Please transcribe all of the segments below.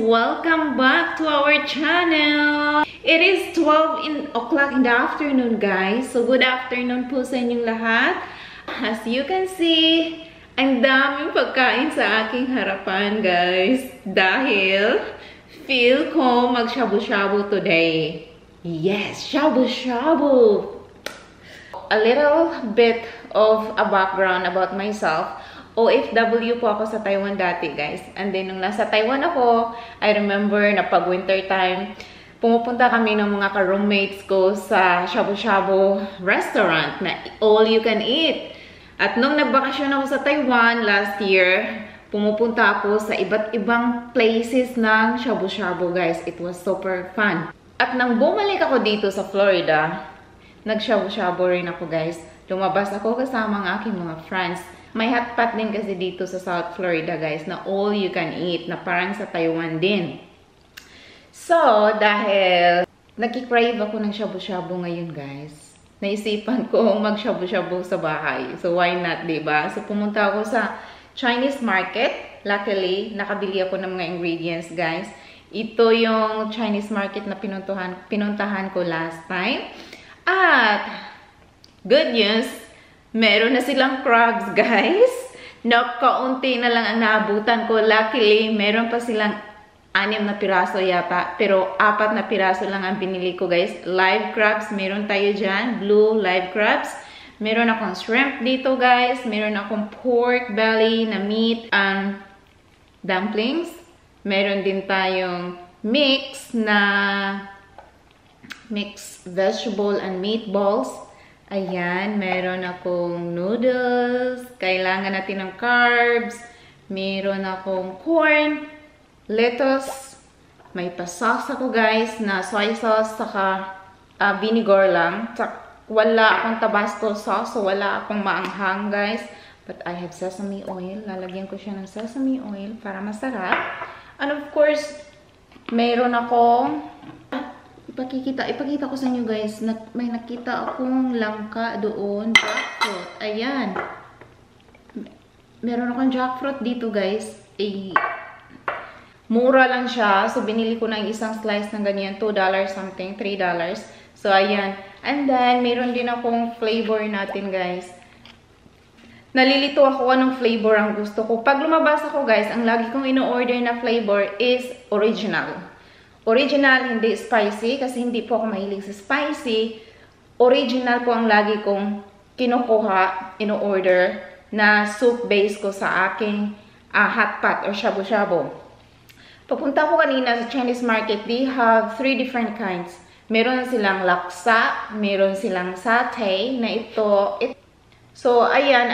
welcome back to our channel. It is 12 o'clock in the afternoon, guys. So good afternoon po sa inyong lahat. As you can see, ang daming pagkain sa aking harapan, guys. Dahil feel ko mag-shabu-shabu today. Yes, shabu-shabu. A little bit of a background about myself. OFW po ako sa Taiwan dati, guys. And then, nung nasa Taiwan ako, I remember na pag winter time, pumupunta kami ng mga ka-roommates ko sa shabu-shabu restaurant na all you can eat. At nung nagbakasyon ako sa Taiwan last year, pumupunta ako sa iba't ibang places ng shabu-shabu, guys. It was super fun. At nang bumalik ako dito sa Florida, nag-shabu-shabu rin ako, guys. Lumabas ako kasama ang aking mga friends. May hotpot din kasi dito sa South Florida, guys, na all you can eat, na parang sa Taiwan din. So, dahil nagki-crave ako ng shabu-shabu ngayon, guys, naisipan ko mag-shabu-shabu sa bahay. So, why not, diba? So, pumunta ako sa Chinese market. Luckily, nakabili ako ng mga ingredients, guys. Ito yung Chinese market na pinuntahan ko last time. At, good news, meron na silang crabs, guys. Kaunti na lang ang naabutan ko. Luckily, meron pa silang 6 na piraso yata. Pero 4 na piraso lang ang binili ko, guys. Live crabs, meron tayo dyan. Blue live crabs. Meron akong shrimp dito, guys. Meron akong pork belly na meat and dumplings. Meron din tayong mixed vegetable and meatballs. Ayan, meron akong noodles. Kailangan natin ng carbs. Meron akong corn, lettuce. May pa-sauce ako, guys, na soy sauce saka vinegar lang. Wala akong Tabasco sauce, so wala akong maanghang, guys. But I have sesame oil. Lalagyan ko siya ng sesame oil para masarap. And of course, meron akong ipakita ko sa inyo, guys. May nakita akong langka doon. Jackfruit. Ayan. Meron akong jackfruit dito, guys. Mura lang siya. So, binili ko ng isang slice ng ganyan. $2 something. $3. So, ayan. And then, meron din akong flavor natin, guys. Nalilito ako anong flavor ang gusto ko. Pag lumabas ako, guys, ang lagi kong ino-order na flavor is original. Original, hindi spicy, kasi hindi po ako mahilig sa spicy. Original po ang lagi kong kinukuha, ino-order, na soup base ko sa aking hot pot or shabu-shabu. Papunta ko kanina sa Chinese market, they have 3 different kinds. Meron silang laksa, meron silang satay, na ito. So, ayan,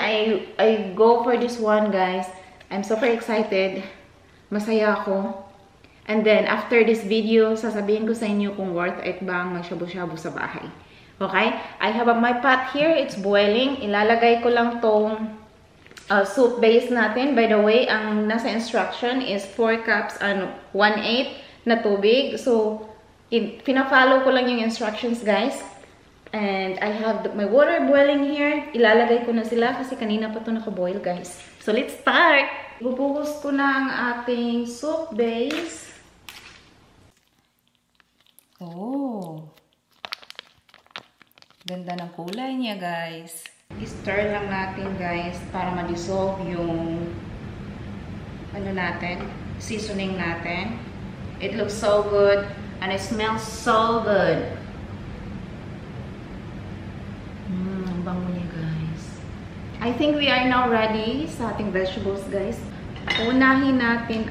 I go for this one, guys. I'm super excited. Masaya ako. And then, after this video, sasabihin ko sa inyo kung worth it ba ang mag-shabu-shabu sa bahay. Okay? I have my pot here. It's boiling. Ilalagay ko lang tong soup base natin. By the way, ang nasa instruction is 4 cups and 1/8 na tubig. So, pina-follow ko lang yung instructions, guys. And I have my water boiling here. Ilalagay ko na sila kasi kanina pa ito naka-boil, guys. So, let's start! Bubuhos ko na ang ating soup base. Oh, ganda ng kulay niya, guys. I-stir lang natin, guys, para ma-dissolve yung seasoning natin. It looks so good and it smells so good. Ang bango niya, guys. I think we are now ready sa ating vegetables, guys. Unahin natin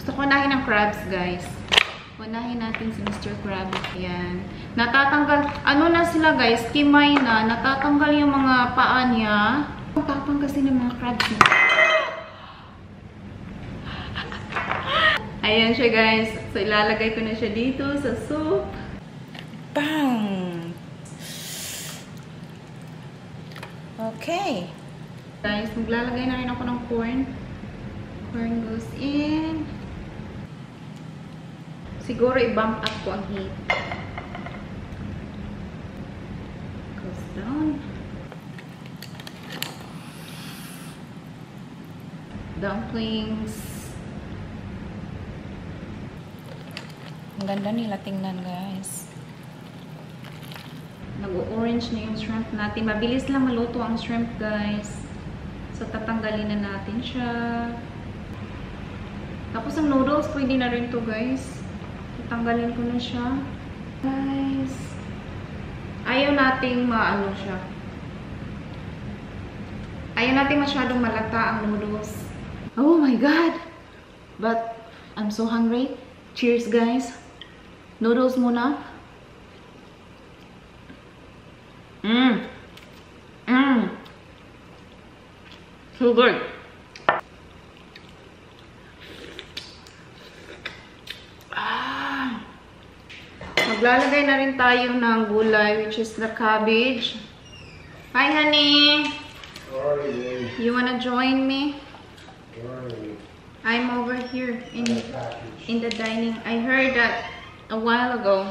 gusto ko unahin ang crabs, guys. Unahin natin si Mr. Crab. Yan. Natatanggal. Ano na sila, guys? Kimay na. Natatanggal yung mga paa niya. Ang tapang kasi ng mga crabs niya. Ayan siya, guys. So, ilalagay ko na siya dito sa soup. Bang! Okay. Guys, maglalagay na rin ako ng corn. Corn goes in. Siguro i-bump up ko ang heat. Goes down. dumplings. Ang ganda nila tingnan, guys. Nag-orange na yung shrimp natin. Mabilis lang maluto ang shrimp, guys. So, tatanggalin na natin siya. Tapos, ang noodles, pwede na rin to, guys. Tatanggalin ko na siya. Guys, ayaw nating maano siya. Ayaw nating masyadong malata ang noodles. Oh my God! But, I'm so hungry. Cheers, guys. Noodles muna. So good. Maglalagay na rin tayo ng gulay, which is the cabbage. Hi, honey. How are you? You wanna join me? Where are you? I'm over here in the dining. I heard that a while ago.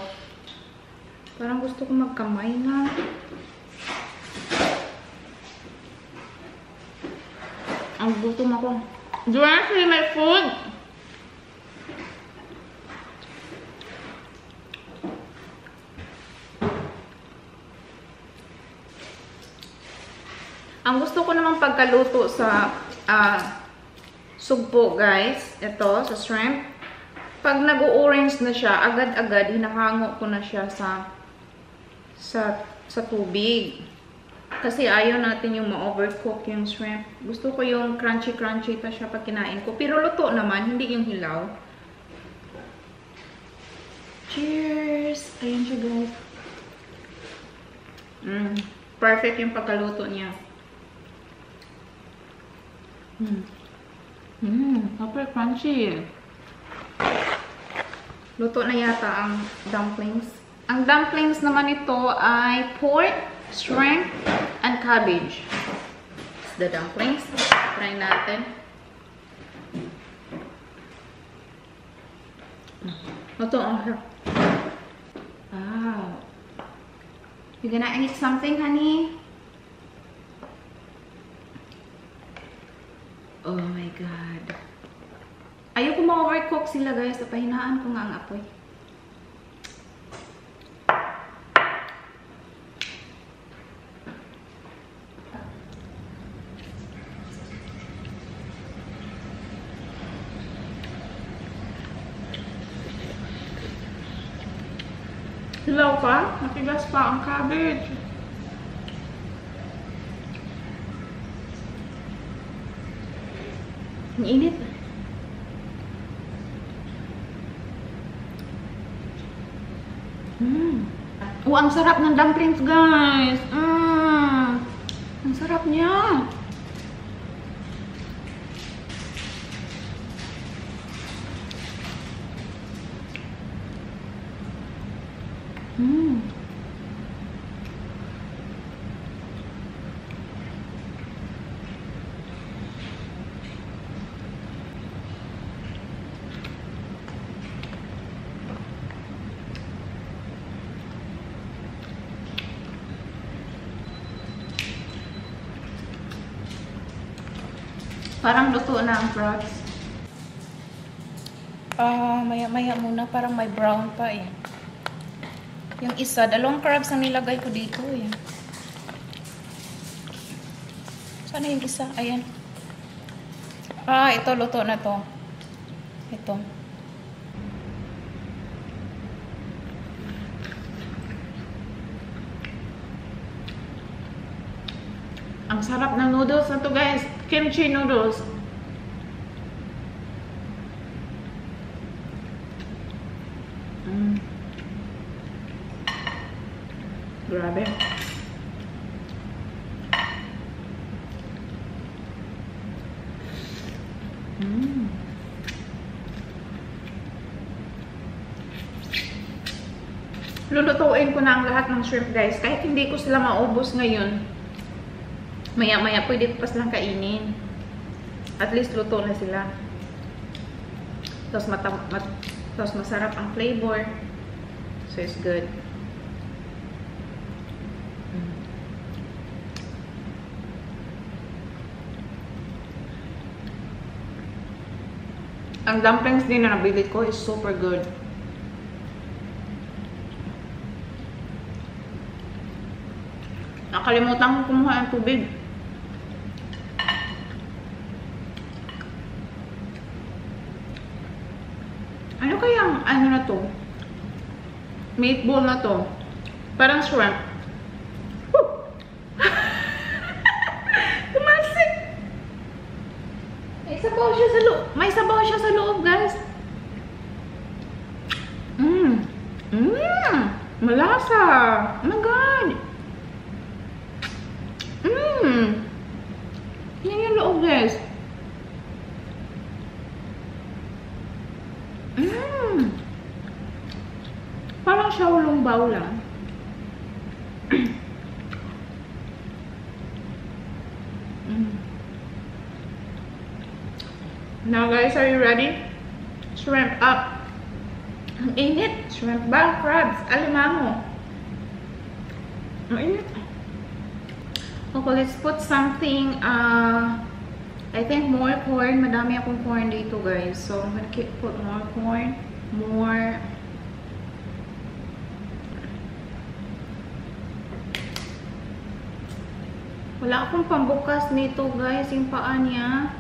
Parang gusto ko magkamay na. Ang gutom ako. Do you wanna see my food? Ang gusto ko naman pagkaluto sa sugpo, guys, ito, sa shrimp, pag nag-orange na siya, agad-agad, hinahango ko na siya sa tubig. Kasi ayaw natin yung ma-overcook yung shrimp. Gusto ko yung crunchy-crunchy pa siya pag kinain ko. Pero luto naman, hindi yung hilaw. Cheers! Ayun siya, guys. Perfect yung pagkaluto niya. Super crunchy. Luto na yata ang dumplings. Ang dumplings naman ito ay pork, shrimp, and cabbage. It's the dumplings. Try natin. Luto ang siya. Wow. You gonna eat something, honey? Oh my God. Ayoko ma-overcook sila, guys. Pahinaan ko nga ang apoy. Hilaw pa? Matigas pa ang cabbage. Ang init. Oh, ang sarap ng dumplings, guys. Ang sarap niya. Parang luto na ang crabs. Maya-maya muna. Parang may brown pa eh. Yung isa, dalawang crabs ang nilagay ko dito eh. Sana yung isa? Ayan. Ito, luto na to. Ito. Ang sarap ng noodles na to, guys. Kimchi noodles. Grabe. Lulutuin ko na ang lahat ng shrimp, guys. Kahit hindi ko sila maubos ngayon, maya-maya pwede ko pa silang kainin. At least luto na sila. Tapos masarap ang flavor. So it's good. Ang dumplings din na nabili ko is super good. Nakalimutan ko kumuha ng tubig. Ano kayang ano na to? Meatball na to. Parang shrimp. Tumasik! May sabaw siya sa loob. May sabaw siya sa loob, guys. Malasa. Oh my God. Yan yung loob, guys. Parang Shaolong bao lang. Now guys, are you ready? Shrimp up. Ang init. Shrimp ba? Crabs. Alimango. Ang init. Okay, let's put something, I think more corn. Madami akong corn dito, guys. So, I'm gonna put more corn. More. Wala akong pambukas nito, guys. Yung paa niya.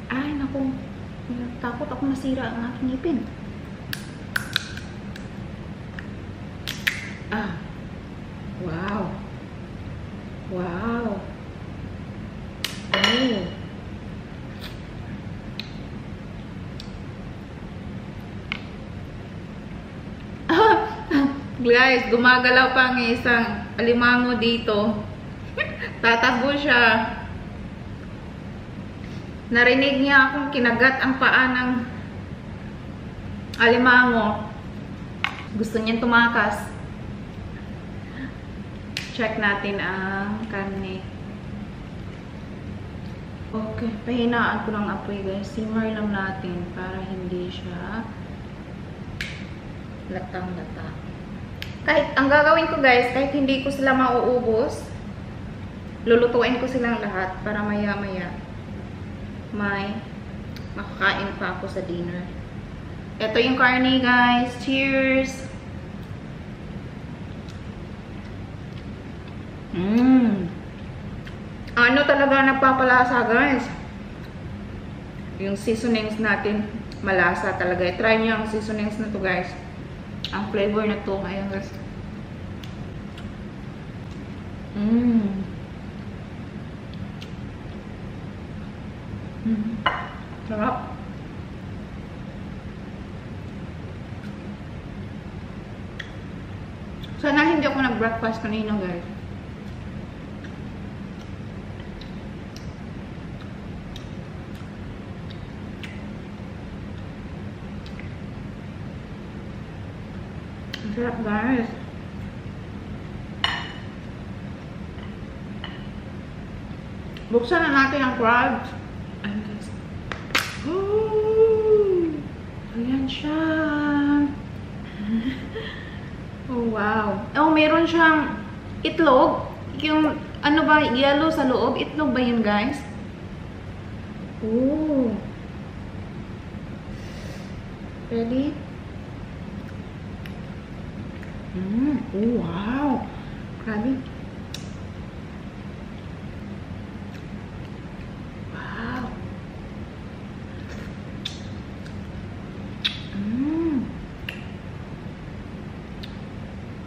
Ay, naku. Takot ako masira ang aking ngipin. Wow. Wow. Oh. Guys, gumagalaw pa ang isang alimango dito. Tatakbo siya. Narinig niya akong kinagat ang paa ng alimango. Gusto niyang tumakas. Check natin ang karne. Okay, pahinaan ko ng apoy, guys. Simmer lang natin para hindi siya latang-lata. Kahit, ang gagawin ko, guys, kahit hindi ko sila mauubos, lulutuin ko silang lahat para maya-maya may makakain pa ako sa dinner. Ito yung karne, guys. Cheers! Ano talaga nagpapalasa, guys? Yung seasonings natin, malasa talaga. Try niyo ang seasonings na to, guys. Ang flavor na to. Ayan, guys. Sarap. Sana hindi ako nag-breakfast kanina, guys. Sarap, guys. Buksan na natin ang crabs. Ayan, guys. Ooh! Ayan siya. Oh, wow. Oh, meron siyang itlog. Yung, ano ba, yellow sa loob. Itlog ba yun, guys? Ooh. Ready? Oh, wow. Grabe. Wow.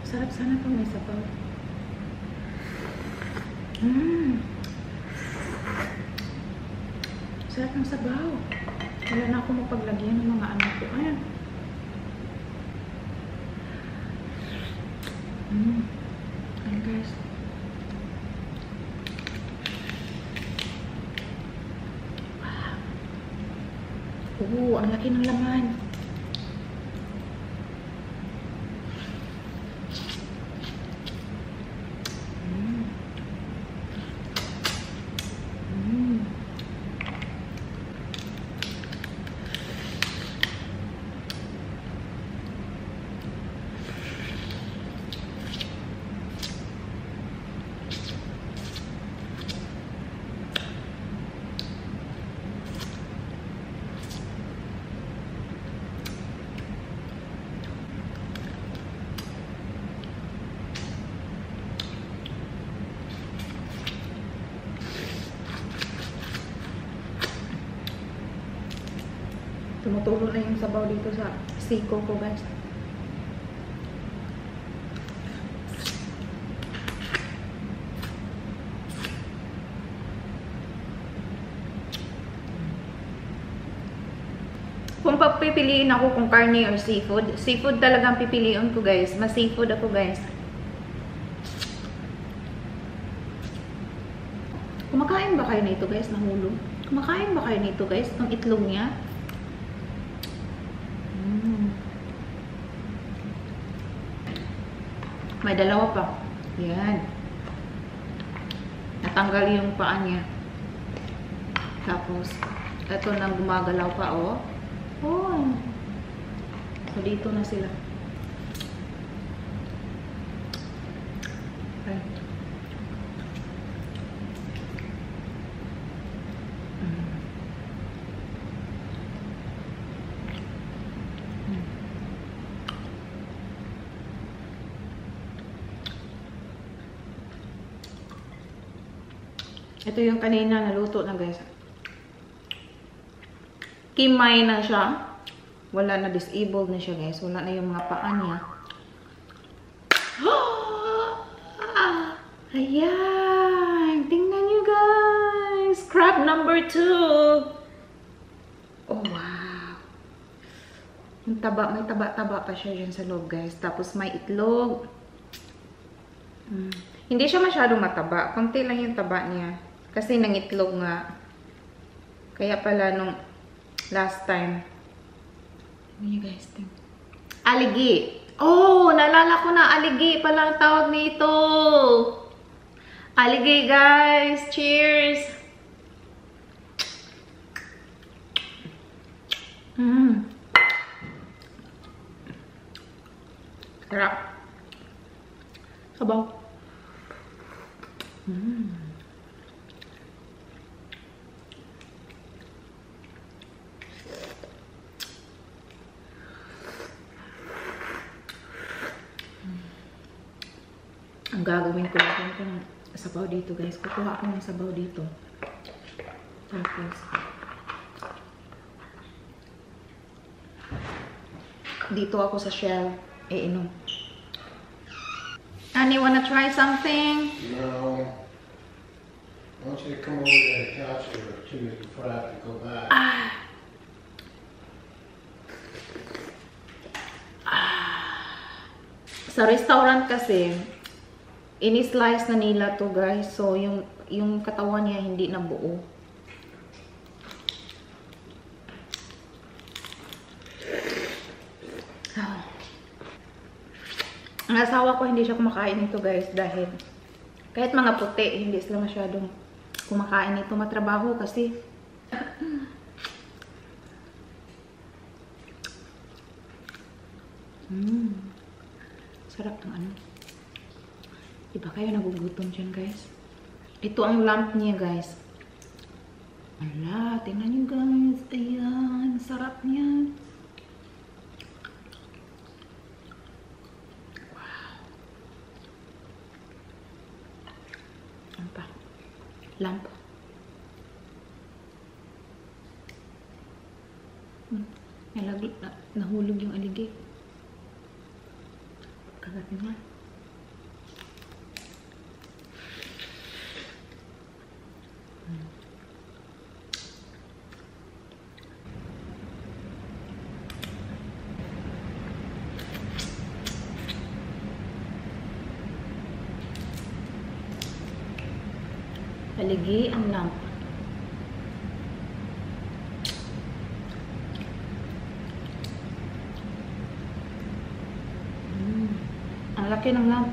Sarap sana pag may sabaw. Sarap ng sabaw. Wala na ako mapaglagyan ng mga anak ko. Ayan. Ayan, guys. Wow. Ang laki ng laman. Tumutulo na yung sabaw dito sa siko ko, guys. Kung papipiliin ako kung karne or seafood, seafood talagang pipiliin ko, guys. Mas seafood ako, guys. Kumakain ba kayo nito, guys? Nahulog. Kumakain ba kayo nito, guys? Itong itlog niya. May dalawa pa. Yan. Natanggal yung paa niya. Tapos, ito nang gumagalaw pa, oh. Oh. So, dito na sila. Okay. Ito yung kanina naluto na, guys. Kimay na siya. Wala na, disabled na siya, guys. Wala na yung mga paa niya. Ayan! Tingnan nyo, guys! Crab number 2! Oh, wow! Yung taba, may taba-taba pa siya dyan sa loob, guys. Tapos may itlog. Hindi siya masyadong mataba. Konti lang yung taba niya. Kasi nangitlog nga. Kaya pala nung last time. Ano you guys think? Aligi. Oh, naalala ko na. Aligi pala ang tawag nito. Aligi, guys. Cheers. Sarap. Sabaw. Ang gagawin ko lang ko ng sabaw dito, guys. Kukuha ako ng sabaw dito. Tapos dito ako sa shell iinom. Annie, wanna try something? No. I want you to come over to the couch or two before I have to go back. Sa restaurant kasi, ini-slice na nila to, guys. So, yung katawan niya hindi na buo. Ang asawa ko hindi siya kumakain nito, guys, dahil kahit mga puti, hindi sila masyadong kumakain nito. Matrabaho kasi. Sarap ng ano. Diba kayo nagugutom dyan, guys? Ito ang lamp niya, guys. Ala, tingnan nyo, guys. Ayan, sarap niya. Lamp. Nahulog yung aligi. Kagat niya. Aligi ang lamp. Ang laki ng lamp.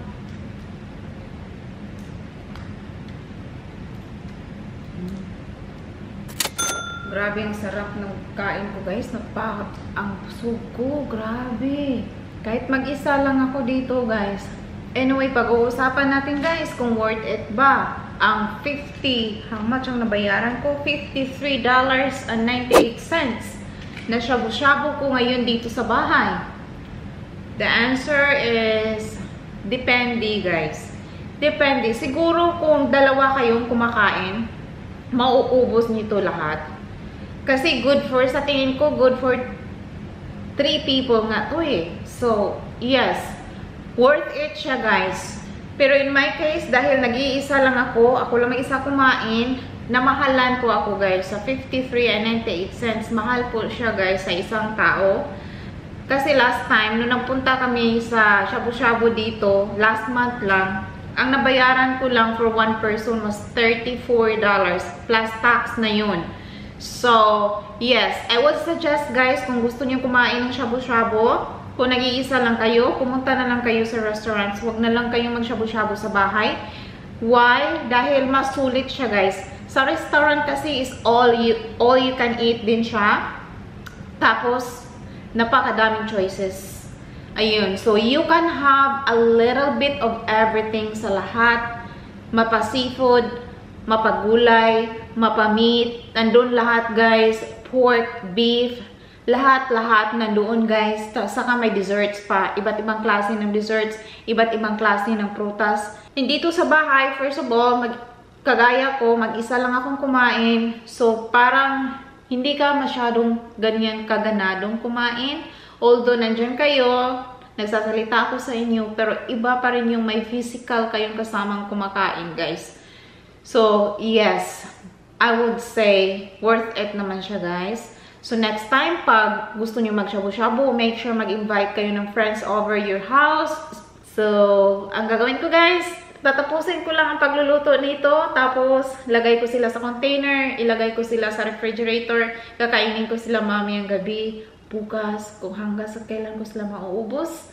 Grabe ang sarap ng kain ko, guys. Ang busog ko. Grabe. Kahit mag-isa lang ako dito, guys. Anyway, pag-uusapan natin, guys, kung worth it ba ang 50, how much ang nabayaran ko? $53.98 na shabu-shabu ko ngayon dito sa bahay. The answer is depende, guys. Depende. Siguro kung dalawa kayong kumakain, mauubos nito lahat. Kasi good for, sa tingin ko, good for 3 people nga to eh. So, yes, worth it siya guys. Pero in my case, dahil nag-iisa lang ako lang mag-isa kumain, namahalan ko ako guys sa 53.98 Mahal po siya guys sa isang tao. Kasi last time, nung nagpunta kami sa shabu-shabu dito, last month lang, ang nabayaran ko lang for one person was $34 plus tax na yun. So, yes, I would suggest guys, kung gusto niyo kumain ng shabu-shabu, kung nag-iisa lang kayo, pumunta na lang kayo sa restaurants. Huwag na lang kayong mag-shabu-shabu sa bahay. Why? Dahil mas sulit siya guys. Sa restaurant kasi is all you can eat din siya. Tapos, napakadaming choices. Ayun. So, you can have a little bit of everything sa lahat. Mapa-seafood, mapa-gulay, mapa-meat. Nandun lahat guys. Pork, beef, lahat nandoon guys. Saka may desserts pa. Iba't ibang klase ng desserts. Iba't ibang klase ng prutas. Dito sa bahay, first of all, kagaya ko, mag-isa lang akong kumain. So, parang hindi ka masyadong ganyan kaganadong kumain. Although, nandyan kayo, nagsasalita ako sa inyo, pero iba pa rin yung may physical kayong kasamang kumakain, guys. So, yes, I would say worth it naman siya, guys. So, next time, pag gusto nyo mag-shabu-shabu, make sure mag-invite kayo ng friends over your house. So, ang gagawin ko, guys, tatapusin ko lang ang pagluluto nito. Tapos, lagay ko sila sa container, ilagay ko sila sa refrigerator, kakainin ko sila mamayang gabi, bukas, kung hanggang sa kailan ko sila mauubos.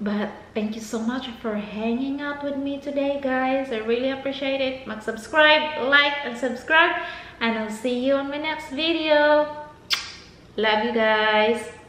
But, thank you so much for hanging out with me today, guys. I really appreciate it. Mag-subscribe, like, and subscribe. And I'll see you on my next video. Love you guys.